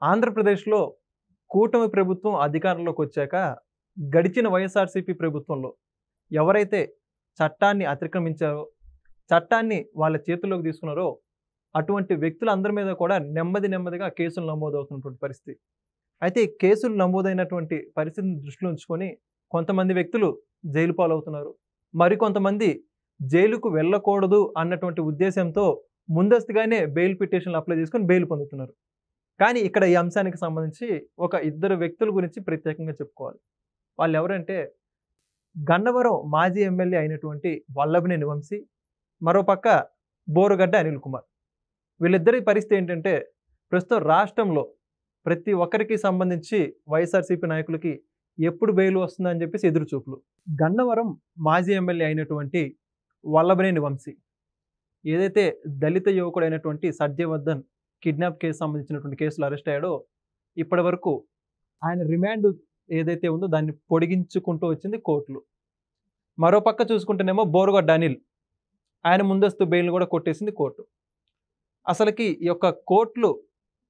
ఆంధ్రప్రదేశ్‌లో కూటమి ప్రభుత్వం అధికారంలోకొచ్చాక, గడిచిన వైఎస్ఆర్‌సీపీ ప్రభుత్వంలో ఎవరైతే చట్టాన్ని అతిక్రమించారో, చట్టాన్ని వాళ్ళ చేతుల్లోకి తీసుకున్నారో, అటువంటి వ్యక్తులందరి మీద కూడా నెమ్మదిగా కేసులు నమోదవుతున్నటువంటి పరిస్థితి. అయితే ఈ కేసులు నమోదైనటువంటి పరిస్థితిని దృష్టిలో ఉంచుకొని కొంతమంది వ్యక్తులు జైలు పాలవుతున్నారు. మరికొంతమంది జైలుకు వెళ్ళకూడదు అన్నటువంటి ఉద్దేశ్యంతో ముందస్తుగానే బెయిల్ పిటిషన్‌లు అప్లై చేసుకొని బెయిల్ పొందుతున్నారు. కానీ ఇక్కడ ఈ అంశానికి సంబంధించి ఒక ఇద్దరు వ్యక్తుల గురించి ప్రత్యేకంగా చెప్పుకోవాలి. వాళ్ళెవరంటే గన్నవరం మాజీ ఎమ్మెల్యే అయినటువంటి వల్లభనేని వంశీ, మరోపక్క బోరుగడ్డ అనిల్ కుమార్. వీళ్ళిద్దరి పరిస్థితి ఏంటంటే ప్రస్తుతం రాష్ట్రంలో ప్రతి ఒక్కరికి సంబంధించి వైఎస్ఆర్‌సీపీ నాయకులకి ఎప్పుడు బెయిల్ వస్తుందని చెప్పేసి ఎదురుచూపులు. గన్నవరం మాజీ ఎమ్మెల్యే అయినటువంటి వల్లభనేని వంశీ ఏదైతే దళిత యువకుడైనటువంటి సత్యవర్ధన్ కిడ్నాప్ కేసు సంబంధించినటువంటి కేసులో అరెస్ట్ అయ్యాడో, ఇప్పటివరకు ఆయన రిమాండ్ ఏదైతే ఉందో దాన్ని పొడిగించుకుంటూ వచ్చింది కోర్టులు. మరోపక్క చూసుకుంటేనేమో బోరుగడ్డ అనిల్, ఆయన ముందస్తు బెయిల్‌ని కూడా కొట్టేసింది కోర్టు. అసలకి ఈ యొక్క కోర్టులు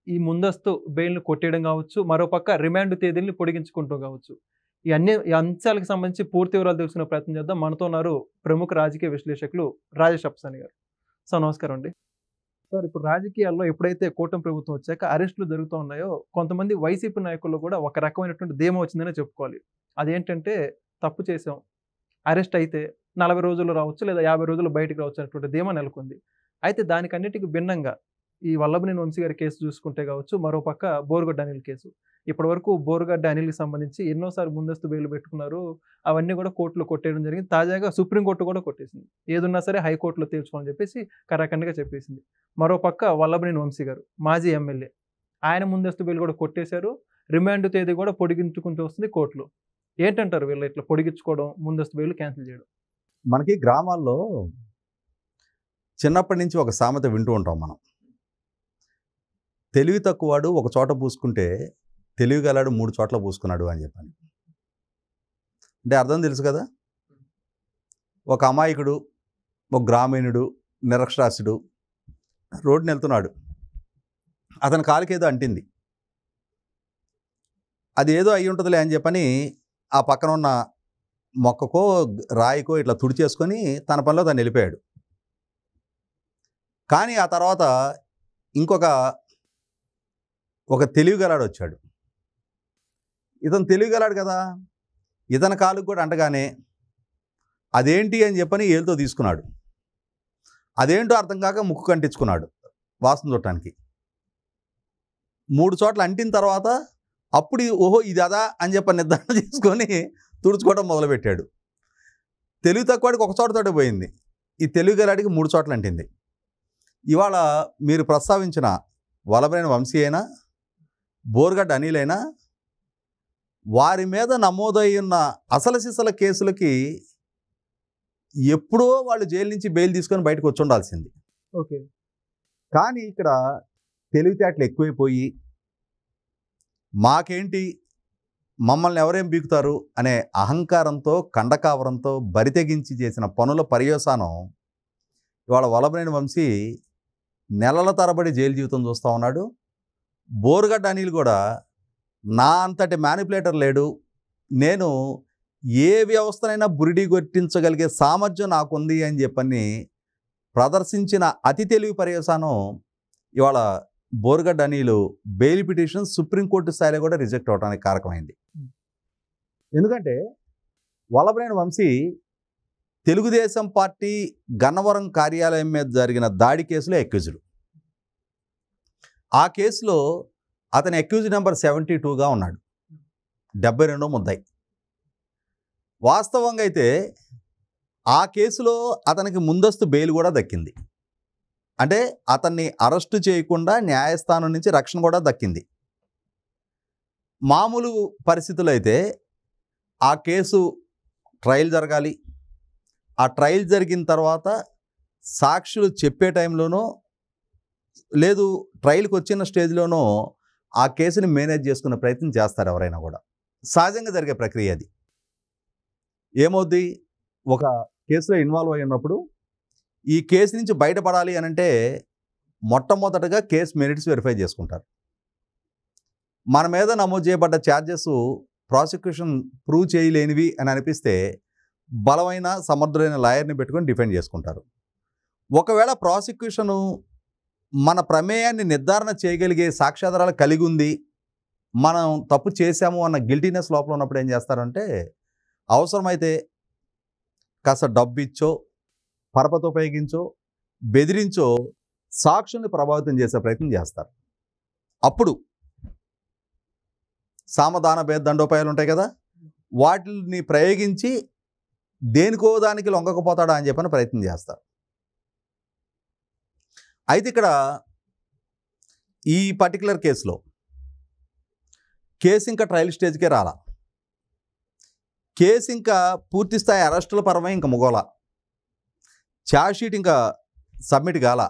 ఈ ముందస్తు బెయిల్‌ని కొట్టేయడం కావచ్చు, మరోపక్క రిమాండ్ తేదీల్ని పొడిగించుకుంటూ కావచ్చు. ఈ అంశాలకు సంబంధించి పూర్తి వివరాలు తెలుసుకునే ప్రయత్నం చేద్దాం. మనతో ఉన్నారు ప్రముఖ రాజకీయ విశ్లేషకులు రాజేష్ అప్సాని గారు. సార్ నమస్కారం అండి. సార్ ఇప్పుడు రాజకీయాల్లో ఎప్పుడైతే కూటమి ప్రభుత్వం వచ్చాక అరెస్టులు జరుగుతూ ఉన్నాయో, కొంతమంది వైసీపీ నాయకుల్లో కూడా ఒక రకమైనటువంటి ధీమా వచ్చిందనే చెప్పుకోవాలి. అదేంటంటే తప్పు చేశాం, అరెస్ట్ అయితే 40 రోజుల్లో రావచ్చు లేదా 50 రోజుల్లో బయటికి రావచ్చు అనేటువంటి ధీమా నెలకొంది. అయితే దానికన్నిటికి భిన్నంగా ఈ వల్లభనేని వంశీ గారి కేసు చూసుకుంటే కావచ్చు, మరోపక్క బోరుగడ్డ అనిల్ కేసు. ఇప్పటివరకు బోరుగడ్డ అనిల్‌కి సంబంధించి ఎన్నోసార్లు ముందస్తు బెయిల్ పెట్టుకున్నారు. అవన్నీ కూడా కోర్టులో కొట్టేయడం జరిగింది. తాజాగా సుప్రీంకోర్టు కూడా కొట్టేసింది. ఏదున్నా సరే హైకోర్టులో తేల్చుకోమని చెప్పేసి కరాఖండిగా చెప్పేసింది. మరోపక్క వల్లభనేని వంశీ గారు మాజీ ఎమ్మెల్యే. ఆయన ముందస్తు బెయిల్ కూడా కొట్టేశారు. రిమాండ్ తేదీ కూడా పొడిగించుకుంటూ వస్తుంది కోర్టులో. ఏంటంటారు వీళ్ళు ఇట్లా పొడిగించుకోవడం, ముందస్తు బెయిల్ క్యాన్సిల్ చేయడం? మనకి గ్రామాల్లో చిన్నప్పటి నుంచి ఒక సామెత వింటూ ఉంటాం మనం. తెలివి తక్కువవాడు ఒక చోట పూసుకుంటే తెలివి గలాడు 3 చోట్ల పూసుకున్నాడు అని చెప్పని. అంటే అర్థం తెలుసు కదా. ఒక అమాయకుడు, ఒక గ్రామీణుడు, నిరక్షరాస్యుడు రోడ్డుని వెళ్తున్నాడు. అతని కాలికేదో అంటింది. అది ఏదో అయి ఉంటుందిలే అని చెప్పని ఆ పక్కన ఉన్న మొక్కకో రాయికో ఇట్లా తుడిచేసుకొని తన పనిలో తను వెళ్ళిపోయాడు. కానీ ఆ తర్వాత ఒక తెలివిగలాడు వచ్చాడు. ఇతను తెలివిగలాడు కదా, ఇతని కాలుకు కూడా అంటగానే అదేంటి అని చెప్పని ఏలుతో తీసుకున్నాడు. అదేంటో అర్థం కాక ముక్కు కంటించుకున్నాడు వాసన చూడటానికి. 3 చోట్ల అంటిన తర్వాత అప్పుడు ఓహో ఇది అదా అని చెప్పని నిర్ధారణ చేసుకొని తుడుచుకోవడం మొదలుపెట్టాడు. తెలివి తక్కువడికి ఒక చోటతోటే పోయింది. ఈ తెలివిగలాడికి 3 చోట్ల అంటింది. ఇవాళ మీరు ప్రస్తావించిన వల్లభనేని వంశీ అయినా, బోరుగడ్డ అనిల్ అయినా, వారి మీద నమోదై ఉన్న అసలు సిసల కేసులకి ఎప్పుడో వాళ్ళు జైలు నుంచి బెయిల్ తీసుకొని బయటకు వచ్చి ఉండాల్సింది. ఓకే. కానీ ఇక్కడ తెలివితేటలు ఎక్కువైపోయి మాకేంటి, మమ్మల్ని ఎవరేం బీకుతారు అనే అహంకారంతో, కండకావరంతో బరితెగించి చేసిన పనుల పర్యవసానం ఇవాళ వల్లభనేని వంశీ నెలల తరబడి జైలు జీవితం చూస్తూ ఉన్నాడు. బోరుగడ్డ అనిల్ కూడా నా అంతటి మ్యానిపులేటర్ లేడు, నేను ఏ వ్యవస్థనైనా బురిడి కొట్టించగలిగే సామర్థ్యం నాకుంది అని చెప్పని ప్రదర్శించిన అతి తెలివి పర్యవసానం ఇవాళ Borugadda Anil bail petition supreme court స్థాయిలో కూడా రిజెక్ట్ అవడానికి కారకమైంది. ఎందుకంటే వల్లభనేని వంశీ తెలుగుదేశం పార్టీ గన్నవరం కార్యాలయం మీద జరిగిన దాడి కేసులో అక్యూజ్డ్. ఆ కేసులో అతని అక్యూజ్ నెంబర్ 72గా ఉన్నాడు. 72వ ముద్దాయి. వాస్తవంగా అయితే ఆ కేసులో అతనికి ముందస్తు బెయిల్ కూడా దక్కింది. అంటే అతన్ని అరెస్టు చేయకుండా న్యాయస్థానం నుంచి రక్షణ కూడా దక్కింది. మామూలు పరిస్థితుల్లో అయితే ఆ కేసు ట్రయల్ జరగాలి. ఆ ట్రయల్ జరిగిన తర్వాత సాక్షులు చెప్పే టైంలోనో లేదు ట్రయల్కి వచ్చిన స్టేజ్లోనో ఆ కేసుని మేనేజ్ చేసుకునే ప్రయత్నం చేస్తారు ఎవరైనా కూడా. సహజంగా జరిగే ప్రక్రియ అది. ఏమవుద్ది, ఒక కేసులో ఇన్వాల్వ్ అయి ఉన్నప్పుడు ఈ కేసు నుంచి బయటపడాలి అని అంటే మొట్టమొదటగా కేసు మెరిట్స్ వెరిఫై చేసుకుంటారు. మన మీద నమోదు చేయబడ్డ ఛార్జెస్ ప్రాసిక్యూషన్ ప్రూవ్ చేయలేనివి అని అనిపిస్తే బలమైన సమర్థులైన లాయర్ని పెట్టుకొని డిఫెండ్ చేసుకుంటారు. ఒకవేళ ప్రాసిక్యూషను మన ప్రమేయాన్ని నిర్ధారణ చేయగలిగే సాక్ష్యాధారాలు కలిగి ఉంది, మనం తప్పు చేశాము అన్న గిల్టీనెస్ లోపల ఉన్నప్పుడు ఏం చేస్తారంటే అవసరమైతే కాస్త డబ్బు ఇచ్చో, పరపతి ఉపయోగించో, బెదిరించో సాక్షుల్ని ప్రభావితం చేసే ప్రయత్నం చేస్తారు. అప్పుడు సామధాన భేద దండోపాయాలు ఉంటాయి కదా, వాటిని ప్రయోగించి దేనికో దానికి లొంగకపోతాడా అని చెప్పని ప్రయత్నం చేస్తారు. అయితే ఇక్కడ ఈ పర్టికులర్ కేసులో కేసు ఇంకా ట్రయల్ స్టేజ్కే రాలా. కేసు ఇంకా పూర్తిస్థాయి అరెస్టుల పరమై ఇంకా ముగోలా. ఛార్జ్షీట్ ఇంకా సబ్మిట్ కాల.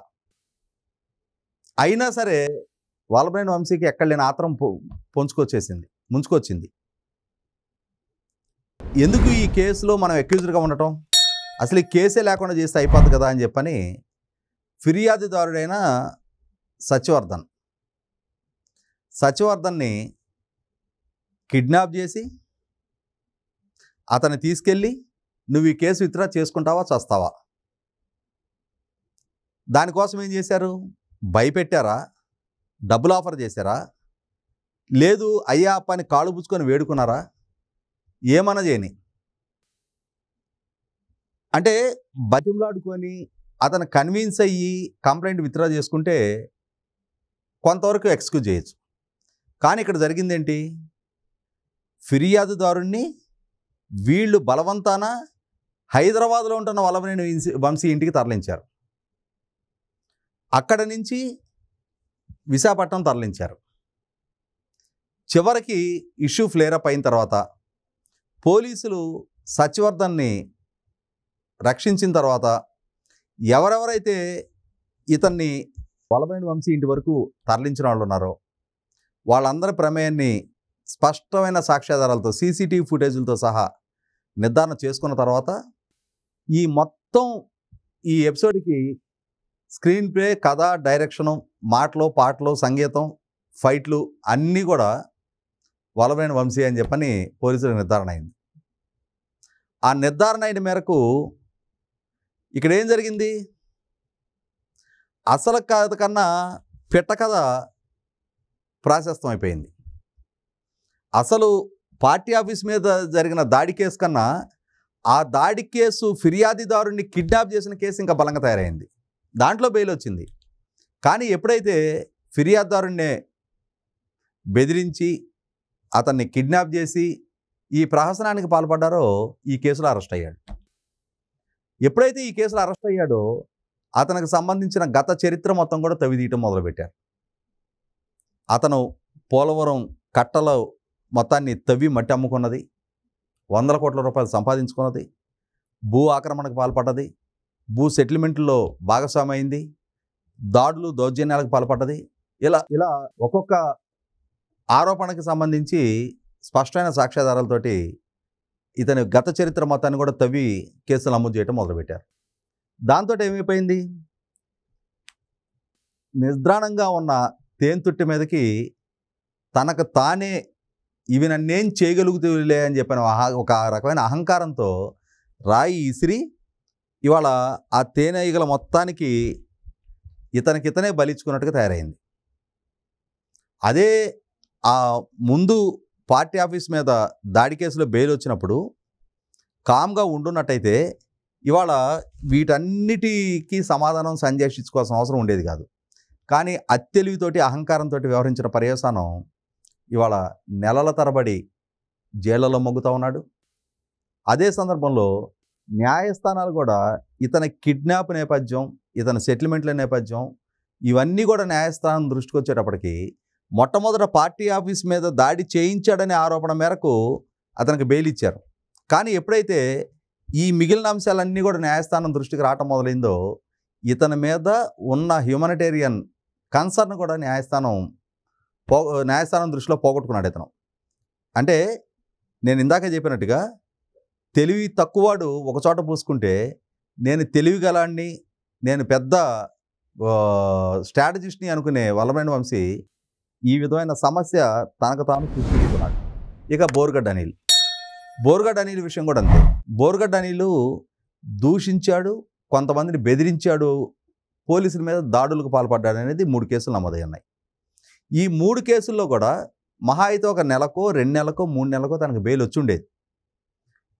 అయినా సరే వల్లభనేని వంశీకి ఎక్కడ లేని ఆత్రం ముంచుకొచ్చింది. ఎందుకు ఈ కేసులో మనం అక్యూజ్డ్గా ఉండటం, అసలు ఈ కేసే లేకుండా చేస్తే అయిపోద్ది కదా అని చెప్పని ఫిర్యాదుదారుడైన సత్యవర్ధన్ని కిడ్నాప్ చేసి అతన్ని తీసుకెళ్ళి నువ్వు ఈ కేసు విత్డ్రా చేసుకుంటావా చస్తావా, దానికోసం ఏం చేశారు? భయపెట్టారా? డబ్బులు ఆఫర్ చేశారా? లేదు అయ్యా అప్పని కాళ్ళు పుచ్చుకొని వేడుకున్నారా? ఏమన్నా చేయని అంటే బతిమలాడుకొని అతను కన్విన్స్ అయ్యి కంప్లైంట్ విత్డ్రా చేసుకుంటే కొంతవరకు ఎక్స్క్యూజ్ చేయొచ్చు. కానీ ఇక్కడ జరిగిందేంటి? ఫిర్యాదుదారుణ్ణి వీళ్ళు బలవంతాన హైదరాబాద్లో ఉంటున్న వల్లభనేని వంశీ ఇంటికి తరలించారు. అక్కడ నుంచి విశాఖపట్నం తరలించారు. చివరికి ఇష్యూ ఫ్లేరప్ అయిన తర్వాత పోలీసులు సత్యవర్ధన్ని రక్షించిన తర్వాత ఎవరెవరైతే ఇతన్ని వల్లభనేని వంశీ ఇంటి వరకు తరలించిన వాళ్ళు ఉన్నారో వాళ్ళందరి ప్రమేయాన్ని స్పష్టమైన సాక్ష్యాధారాలతో సీసీటీవీ ఫుటేజీలతో సహా నిర్ధారణ చేసుకున్న తర్వాత ఈ మొత్తం ఈ ఎపిసోడ్కి స్క్రీన్ ప్లే, కథ, డైరెక్షను, మాటలు, పాటలు, సంగీతం, ఫైట్లు అన్నీ కూడా వల్లభనేని వంశీ అని చెప్పని పోలీసులకు నిర్ధారణ అయింది. ఆ నిర్ధారణ అయిన మేరకు ఇక్కడ ఏం జరిగింది? అసలు కథ కన్నా పిట్ట కథ ప్రాశస్తం అయిపోయింది. అసలు పార్టీ ఆఫీస్ మీద జరిగిన దాడి కేసు కన్నా ఆ దాడి కేసు ఫిర్యాదుదారుని కిడ్నాప్ చేసిన కేసు ఇంకా బలంగా తయారైంది. దాంట్లో బెయిల్ వచ్చింది. కానీ ఎప్పుడైతే ఫిర్యాదుదారుణ్ణే బెదిరించి అతన్ని కిడ్నాప్ చేసి ఈ ప్రహసనానికి పాల్పడ్డారో ఈ కేసులో అరెస్ట్ అయ్యాడు. ఎప్పుడైతే ఈ కేసులో అరెస్ట్ అయ్యాడో అతనికి సంబంధించిన గత చరిత్ర మొత్తం కూడా తవ్విదీయటం మొదలుపెట్టారు. అతను పోలవరం కట్టలో మొత్తాన్ని తవ్వి మట్టి అమ్ముకున్నది, 100 కోట్ల రూపాయలు సంపాదించుకున్నది, భూ ఆక్రమణకు పాల్పడ్డది, భూ సెటిల్మెంట్లో భాగస్వామి అయింది, దాడులు దౌర్జన్యాలకు పాల్పడ్డది. ఇలా ఒక్కొక్క ఆరోపణకి సంబంధించి స్పష్టమైన సాక్ష్యాధారాలతోటి ఇతని గత చరిత్ర మొత్తాన్ని కూడా తవ్వి కేసులు నమోదు చేయడం మొదలుపెట్టారు. దాంతో ఏమైపోయింది? నిద్రాణంగా ఉన్న తేన్తుట్టి మీదకి తనకు తానే ఇవి నన్నేం చేయగలుగుతులే అని చెప్పిన ఒక రకమైన అహంకారంతో రాయి ఇసిరి ఇవాళ ఆ తేనె ఈగల మొత్తానికి ఇతనే బలిచ్చుకున్నట్టుగా తయారైంది. అదే ఆ ముందు పార్టీ ఆఫీస్ మీద దాడి కేసులో బెయిల్ వచ్చినప్పుడు కామ్గా ఉండున్నట్టయితే ఇవాళ వీటన్నిటికీ సమాధానం సంజాషించుకోవాల్సిన అవసరం ఉండేది కాదు. కానీ అత్యలివితోటి అహంకారంతో వ్యవహరించిన పర్యవసానం ఇవాళ నెలల తరబడి జైళ్లలో మొగ్గుతూ ఉన్నాడు. అదే సందర్భంలో న్యాయస్థానాలు కూడా ఇతని కిడ్నాప్ నేపథ్యం, ఇతని సెటిల్మెంట్ల నేపథ్యం ఇవన్నీ కూడా న్యాయస్థానం దృష్టికి వచ్చేటప్పటికి మొట్టమొదట పార్టీ ఆఫీస్ మీద దాడి చేయించాడనే ఆరోపణ మేరకు అతనికి బెయిల్ ఇచ్చారు. కానీ ఎప్పుడైతే ఈ మిగిలిన అంశాలన్నీ కూడా న్యాయస్థానం దృష్టికి రావటం మొదలైందో ఇతని మీద ఉన్న హ్యూమనిటేరియన్ కన్సర్న్ కూడా న్యాయస్థానం దృష్టిలో పోగొట్టుకున్నాడు ఇతను. అంటే నేను ఇందాక చెప్పినట్టుగా తెలివి తక్కువవాడు ఒకచోట పూసుకుంటే నేను తెలివిగలాన్ని, నేను పెద్ద స్ట్రాటజిస్ట్ని అనుకునే వల్లభనేని వంశీ ఈ విధమైన సమస్య తనకు తాను సృష్టించుకున్నాడు. ఇక బోరుగడ్డ అనిల్ విషయం కూడా అంతే. బోరుగడ్డ అనిల్ దూషించాడు, కొంతమందిని బెదిరించాడు, పోలీసుల మీద దాడులకు పాల్పడ్డాడు అనేది 3 కేసులు నమోదయ్యాయి. ఈ 3 కేసుల్లో కూడా మహా అయితే ఒక నెలకో 2 నెలలకో 3 నెలలకో తనకు బెయిల్ వచ్చి ఉండేది.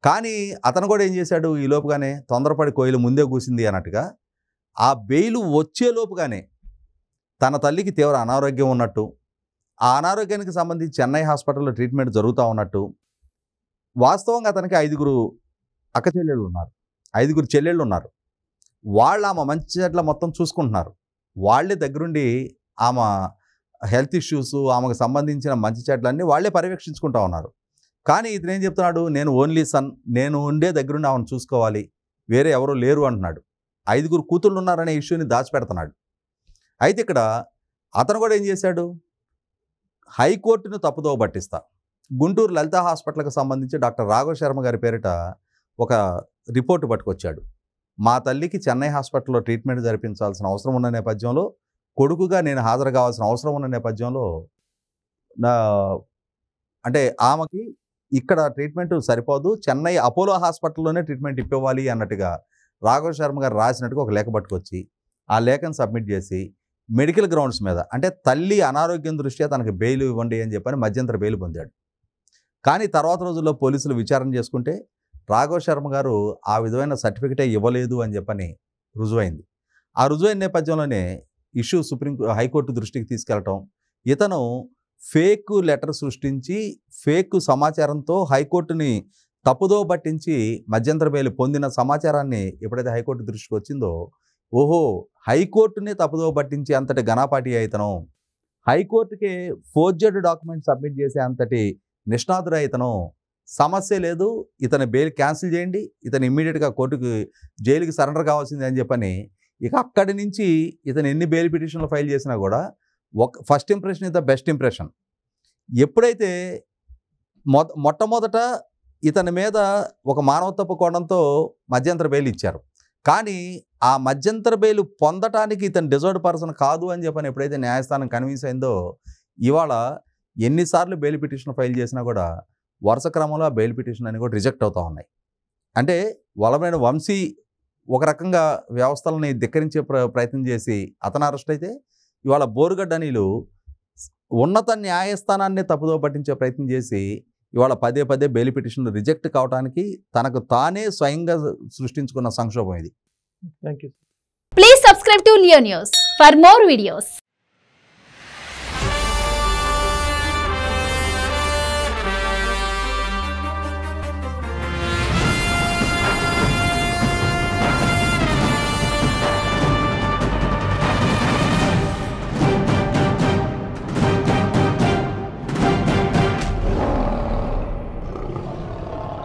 కానీ అతను కూడా ఏం చేశాడు, ఈ లోపుగానే తొందరపడి కోయిలు ముందే కూసింది అన్నట్టుగా ఆ బెయిల్ వచ్చే లోపుగానే తన తల్లికి తీవ్ర అనారోగ్యం ఉన్నట్టు, ఆ అనారోగ్యానికి సంబంధించి చెన్నై హాస్పిటల్లో ట్రీట్మెంట్ జరుగుతూ ఉన్నట్టు, వాస్తవంగా అతనికి 5 అక్క చెల్లెళ్ళు ఉన్నారు, 5 చెల్లెళ్ళు ఉన్నారు. వాళ్ళు ఆమె మంచి చెడ్ల మొత్తం చూసుకుంటున్నారు. వాళ్ళే దగ్గరుండి ఆమె హెల్త్ ఇష్యూస్, ఆమెకు సంబంధించిన మంచి చెడ్లన్నీ వాళ్ళే పర్యవేక్షించుకుంటూ ఉన్నారు. కానీ ఇతను ఏం చెప్తున్నాడు, నేను ఓన్లీ సన్, నేను ఉండే దగ్గరుండి ఆమెను చూసుకోవాలి, వేరే ఎవరూ లేరు అంటున్నాడు. 5 కూతుళ్ళు ఉన్నారనే ఇష్యూని దాచిపెడుతున్నాడు. అయితే ఇక్కడ అతను కూడా ఏం చేశాడు, హైకోర్టును తప్పుదోవ పట్టిస్తా, గుంటూరు లలిత హాస్పిటల్కి సంబంధించి డాక్టర్ రాఘవ్ శర్మ గారి పేరిట ఒక రిపోర్టు పట్టుకొచ్చాడు. మా తల్లికి చెన్నై హాస్పిటల్లో ట్రీట్మెంట్ జరిపించాల్సిన అవసరం ఉన్న నేపథ్యంలో, కొడుకుగా నేను హాజరు కావాల్సిన అవసరం ఉన్న నేపథ్యంలో, అంటే ఆమెకి ఇక్కడ ట్రీట్మెంట్ సరిపోదు, చెన్నై అపోలో హాస్పిటల్లోనే ట్రీట్మెంట్ ఇప్పివ్వాలి అన్నట్టుగా రాఘవ్ శర్మ గారు రాసినట్టుగా ఒక లేఖ పట్టుకొచ్చి ఆ లేఖను సబ్మిట్ చేసి మెడికల్ గ్రౌండ్స్ మీద, అంటే తల్లి అనారోగ్యం దృష్ట్యా తనకి బెయిల్ ఇవ్వండి అని చెప్పని మధ్యంతర బెయిల్ పొందాడు. కానీ తర్వాత రోజుల్లో పోలీసులు విచారణ చేసుకుంటే రాఘవ్ శర్మ గారు ఆ విధమైన సర్టిఫికెటే ఇవ్వలేదు అని చెప్పని రుజువైంది. ఆ రుజువైన నేపథ్యంలోనే ఇష్యూ హైకోర్టు దృష్టికి తీసుకెళ్ళటం, ఇతను ఫేక్ లెటర్ సృష్టించి ఫేక్ సమాచారంతో హైకోర్టుని తప్పుదో పట్టించి మధ్యంతర బెయిల్ పొందిన సమాచారాన్ని ఎప్పుడైతే హైకోర్టు దృష్టికి వచ్చిందో, ఓహో హైకోర్టుని తప్పుదో పట్టించి అంతటి ఘనాపాటి అయితను, హైకోర్టుకే ఫోర్జర్డ్ డాక్యుమెంట్ సబ్మిట్ చేసే అంతటి నిష్ణాతుడు అయితను, సమస్య లేదు, ఇతని బెయిల్ క్యాన్సిల్ చేయండి, ఇతను ఇమ్మీడియట్గా కోర్టుకు జైలుకి సరెండర్ కావాల్సింది అని చెప్పని, ఇక అక్కడి నుంచి ఇతను ఎన్ని బెయిల్ పిటిషన్లు ఫైల్ చేసినా కూడా first impression is the best impression. ఎప్పుడైతే మొట్టమొదట ఇతని మీద ఒక మానవత్వపు కోణంతో మధ్యంతర బెయిల్ ఇచ్చారు, కానీ ఆ మధ్యంతర బెయిల్ పొందటానికి ఇతను డిజర్వ్డ్ పర్సన్ కాదు అని చెప్పని ఎప్పుడైతే న్యాయస్థానం కన్విన్స్ అయిందో, ఇవాళ ఎన్నిసార్లు బెయిల్ పిటిషన్ ఫైల్ చేసినా కూడా వరుస క్రమంలో ఆ బెయిల్ పిటిషన్ అని కూడా రిజెక్ట్ అవుతూ ఉన్నాయి. అంటే వలభనేని వంశీ ఒక రకంగా వ్యవస్థలని ధిక్కరించే ప్రయత్నం చేసి అతను అరెస్ట్ అయితే, ఇవాళ బోరుగడ్డ అనిల్ ఉన్నత న్యాయస్థానాన్ని తప్పుదో పట్టించే ప్రయత్నం చేసి ఇవాళ పదే బెయిల్ పిటిషన్లు రిజెక్ట్ కావడానికి తనకు తానే స్వయంగా సృష్టించుకున్న సంక్షోభం ఇది. Thank you. Please subscribe to Leo News for more videos.